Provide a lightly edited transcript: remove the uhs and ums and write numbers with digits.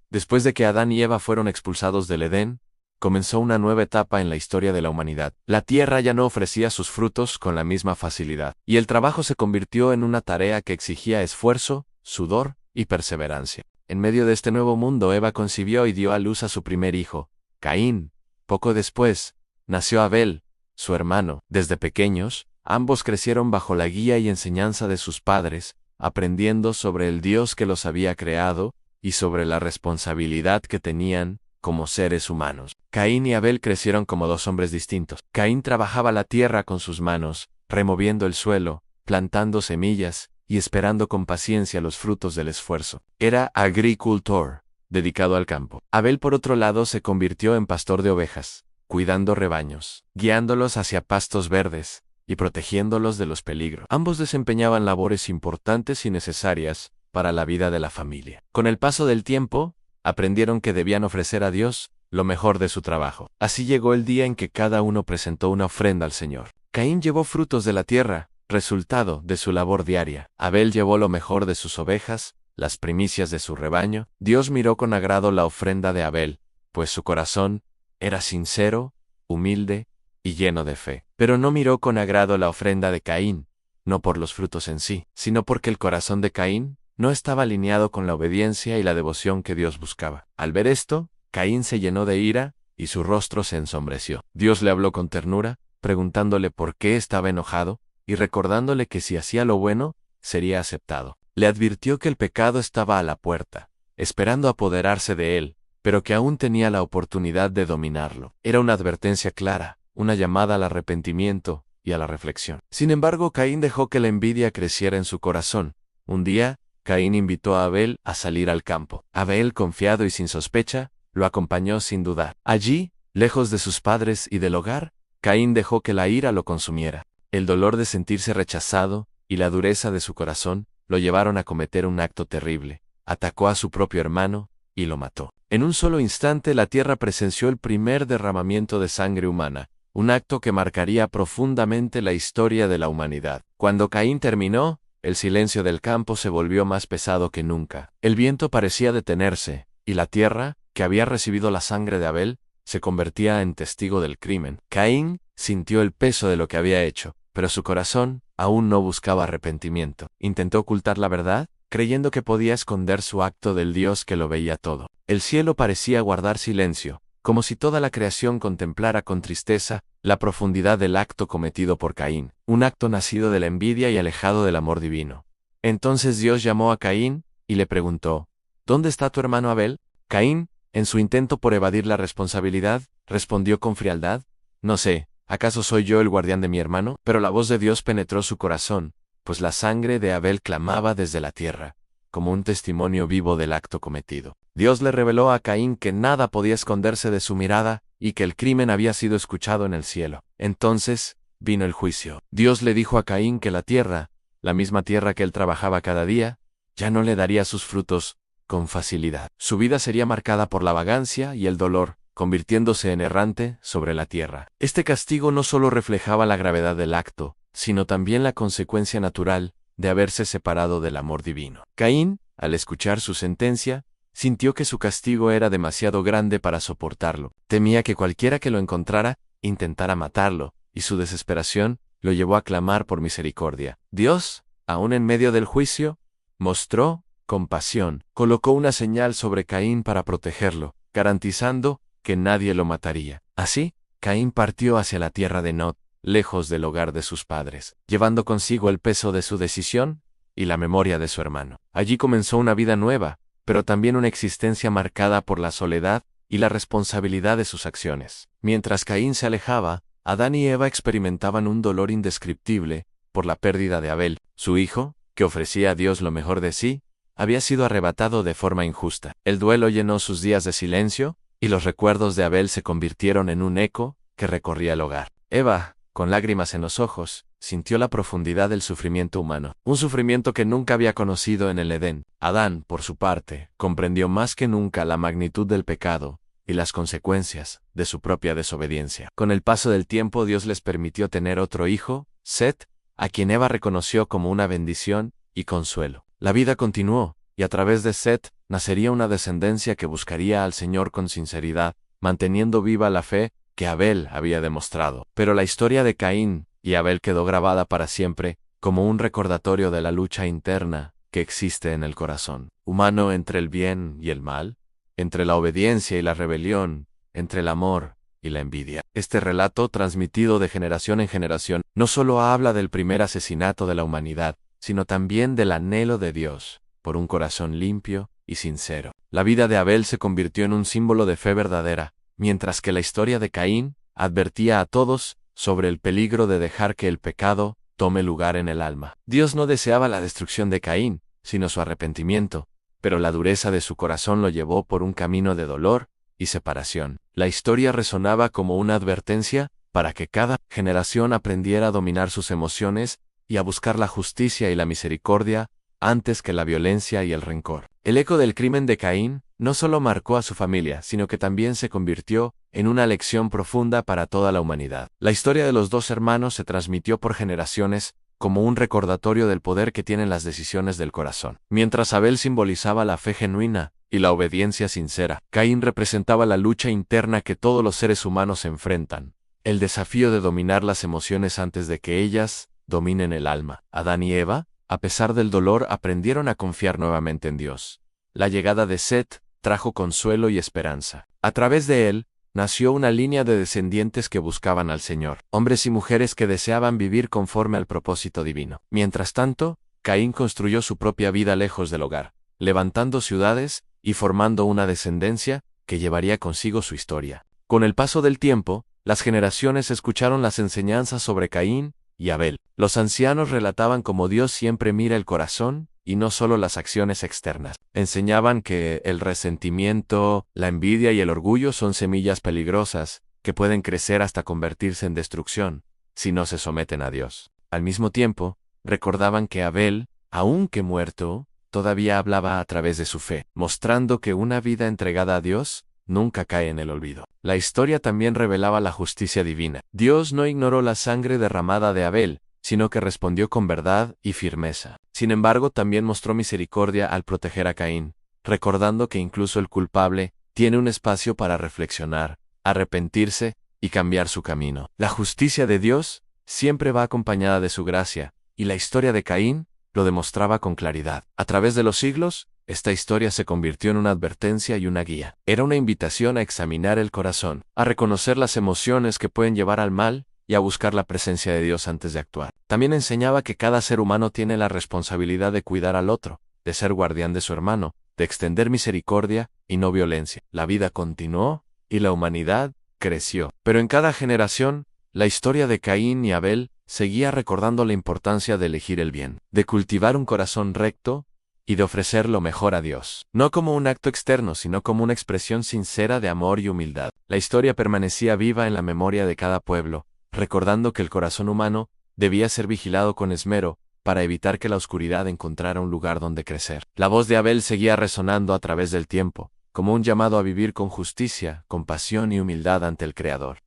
Después de que Adán y Eva fueron expulsados del Edén, comenzó una nueva etapa en la historia de la humanidad. La tierra ya no ofrecía sus frutos con la misma facilidad, y el trabajo se convirtió en una tarea que exigía esfuerzo, sudor y perseverancia. En medio de este nuevo mundo, Eva concibió y dio a luz a su primer hijo, Caín. Poco después, nació Abel, su hermano. Desde pequeños, ambos crecieron bajo la guía y enseñanza de sus padres, aprendiendo sobre el Dios que los había creado y sobre la responsabilidad que tenían como seres humanos. Caín y Abel crecieron como dos hombres distintos. Caín trabajaba la tierra con sus manos, removiendo el suelo, plantando semillas y esperando con paciencia los frutos del esfuerzo. Era agricultor, dedicado al campo. Abel, por otro lado, se convirtió en pastor de ovejas, cuidando rebaños, guiándolos hacia pastos verdes y protegiéndolos de los peligros. Ambos desempeñaban labores importantes y necesarias para la vida de la familia. Con el paso del tiempo, aprendieron que debían ofrecer a Dios lo mejor de su trabajo. Así llegó el día en que cada uno presentó una ofrenda al Señor. Caín llevó frutos de la tierra, resultado de su labor diaria. Abel llevó lo mejor de sus ovejas, las primicias de su rebaño. Dios miró con agrado la ofrenda de Abel, pues su corazón era sincero, humilde y lleno de fe. Pero no miró con agrado la ofrenda de Caín, no por los frutos en sí, sino porque el corazón de Caín no estaba alineado con la obediencia y la devoción que Dios buscaba. Al ver esto, Caín se llenó de ira y su rostro se ensombreció. Dios le habló con ternura, preguntándole por qué estaba enojado y recordándole que si hacía lo bueno, sería aceptado. Le advirtió que el pecado estaba a la puerta, esperando apoderarse de él, pero que aún tenía la oportunidad de dominarlo. Era una advertencia clara, una llamada al arrepentimiento y a la reflexión. Sin embargo, Caín dejó que la envidia creciera en su corazón. Un día, Caín invitó a Abel a salir al campo. Abel, confiado y sin sospecha, lo acompañó sin dudar. Allí, lejos de sus padres y del hogar, Caín dejó que la ira lo consumiera. El dolor de sentirse rechazado y la dureza de su corazón lo llevaron a cometer un acto terrible. Atacó a su propio hermano y lo mató. En un solo instante, la tierra presenció el primer derramamiento de sangre humana, un acto que marcaría profundamente la historia de la humanidad. Cuando Caín terminó, el silencio del campo se volvió más pesado que nunca. El viento parecía detenerse, y la tierra, que había recibido la sangre de Abel, se convertía en testigo del crimen. Caín sintió el peso de lo que había hecho, pero su corazón aún no buscaba arrepentimiento. Intentó ocultar la verdad, creyendo que podía esconder su acto del Dios que lo veía todo. El cielo parecía guardar silencio, como si toda la creación contemplara con tristeza la profundidad del acto cometido por Caín, un acto nacido de la envidia y alejado del amor divino. Entonces Dios llamó a Caín y le preguntó: ¿Dónde está tu hermano Abel? Caín, en su intento por evadir la responsabilidad, respondió con frialdad: No sé, ¿acaso soy yo el guardián de mi hermano? Pero la voz de Dios penetró su corazón, pues la sangre de Abel clamaba desde la tierra, como un testimonio vivo del acto cometido. Dios le reveló a Caín que nada podía esconderse de su mirada y que el crimen había sido escuchado en el cielo. Entonces vino el juicio. Dios le dijo a Caín que la tierra, la misma tierra que él trabajaba cada día, ya no le daría sus frutos con facilidad. Su vida sería marcada por la vagancia y el dolor, convirtiéndose en errante sobre la tierra. Este castigo no solo reflejaba la gravedad del acto, sino también la consecuencia natural de haberse separado del amor divino. Caín, al escuchar su sentencia, sintió que su castigo era demasiado grande para soportarlo. Temía que cualquiera que lo encontrara intentara matarlo, y su desesperación lo llevó a clamar por misericordia. Dios, aún en medio del juicio, mostró compasión. Colocó una señal sobre Caín para protegerlo, garantizando que nadie lo mataría. Así, Caín partió hacia la tierra de Nod, lejos del hogar de sus padres, llevando consigo el peso de su decisión y la memoria de su hermano. Allí comenzó una vida nueva, pero también una existencia marcada por la soledad y la responsabilidad de sus acciones. Mientras Caín se alejaba, Adán y Eva experimentaban un dolor indescriptible por la pérdida de Abel. Su hijo, que ofrecía a Dios lo mejor de sí, había sido arrebatado de forma injusta. El duelo llenó sus días de silencio, y los recuerdos de Abel se convirtieron en un eco que recorría el hogar. Eva, con lágrimas en los ojos, sintió la profundidad del sufrimiento humano, un sufrimiento que nunca había conocido en el Edén. Adán, por su parte, comprendió más que nunca la magnitud del pecado y las consecuencias de su propia desobediencia. Con el paso del tiempo, Dios les permitió tener otro hijo, Set, a quien Eva reconoció como una bendición y consuelo. La vida continuó, y a través de Set, nacería una descendencia que buscaría al Señor con sinceridad, manteniendo viva la fe que Abel había demostrado. Pero la historia de Caín y Abel quedó grabada para siempre como un recordatorio de la lucha interna que existe en el corazón humano entre el bien y el mal, entre la obediencia y la rebelión, entre el amor y la envidia. Este relato, transmitido de generación en generación, no solo habla del primer asesinato de la humanidad, sino también del anhelo de Dios por un corazón limpio y sincero. La vida de Abel se convirtió en un símbolo de fe verdadera, mientras que la historia de Caín advertía a todos sobre el peligro de dejar que el pecado tome lugar en el alma. Dios no deseaba la destrucción de Caín, sino su arrepentimiento, pero la dureza de su corazón lo llevó por un camino de dolor y separación. La historia resonaba como una advertencia para que cada generación aprendiera a dominar sus emociones y a buscar la justicia y la misericordia antes que la violencia y el rencor. El eco del crimen de Caín no solo marcó a su familia, sino que también se convirtió en una lección profunda para toda la humanidad. La historia de los dos hermanos se transmitió por generaciones como un recordatorio del poder que tienen las decisiones del corazón. Mientras Abel simbolizaba la fe genuina y la obediencia sincera, Caín representaba la lucha interna que todos los seres humanos enfrentan, el desafío de dominar las emociones antes de que ellas dominen el alma. Adán y Eva, a pesar del dolor, aprendieron a confiar nuevamente en Dios. La llegada de Set trajo consuelo y esperanza. A través de él, nació una línea de descendientes que buscaban al Señor, hombres y mujeres que deseaban vivir conforme al propósito divino. Mientras tanto, Caín construyó su propia vida lejos del hogar, levantando ciudades y formando una descendencia que llevaría consigo su historia. Con el paso del tiempo, las generaciones escucharon las enseñanzas sobre Caín y Abel. Los ancianos relataban cómo Dios siempre mira el corazón y no solo las acciones externas. Enseñaban que el resentimiento, la envidia y el orgullo son semillas peligrosas que pueden crecer hasta convertirse en destrucción si no se someten a Dios. Al mismo tiempo, recordaban que Abel, aunque muerto, todavía hablaba a través de su fe, mostrando que una vida entregada a Dios nunca cae en el olvido. La historia también revelaba la justicia divina. Dios no ignoró la sangre derramada de Abel, sino que respondió con verdad y firmeza. Sin embargo, también mostró misericordia al proteger a Caín, recordando que incluso el culpable tiene un espacio para reflexionar, arrepentirse y cambiar su camino. La justicia de Dios siempre va acompañada de su gracia, y la historia de Caín lo demostraba con claridad. A través de los siglos, esta historia se convirtió en una advertencia y una guía. Era una invitación a examinar el corazón, a reconocer las emociones que pueden llevar al mal y a buscar la presencia de Dios antes de actuar. También enseñaba que cada ser humano tiene la responsabilidad de cuidar al otro, de ser guardián de su hermano, de extender misericordia y no violencia. La vida continuó y la humanidad creció. Pero en cada generación, la historia de Caín y Abel seguía recordando la importancia de elegir el bien, de cultivar un corazón recto y de ofrecer lo mejor a Dios. No como un acto externo, sino como una expresión sincera de amor y humildad. La historia permanecía viva en la memoria de cada pueblo, recordando que el corazón humano debía ser vigilado con esmero para evitar que la oscuridad encontrara un lugar donde crecer. La voz de Abel seguía resonando a través del tiempo, como un llamado a vivir con justicia, compasión y humildad ante el Creador.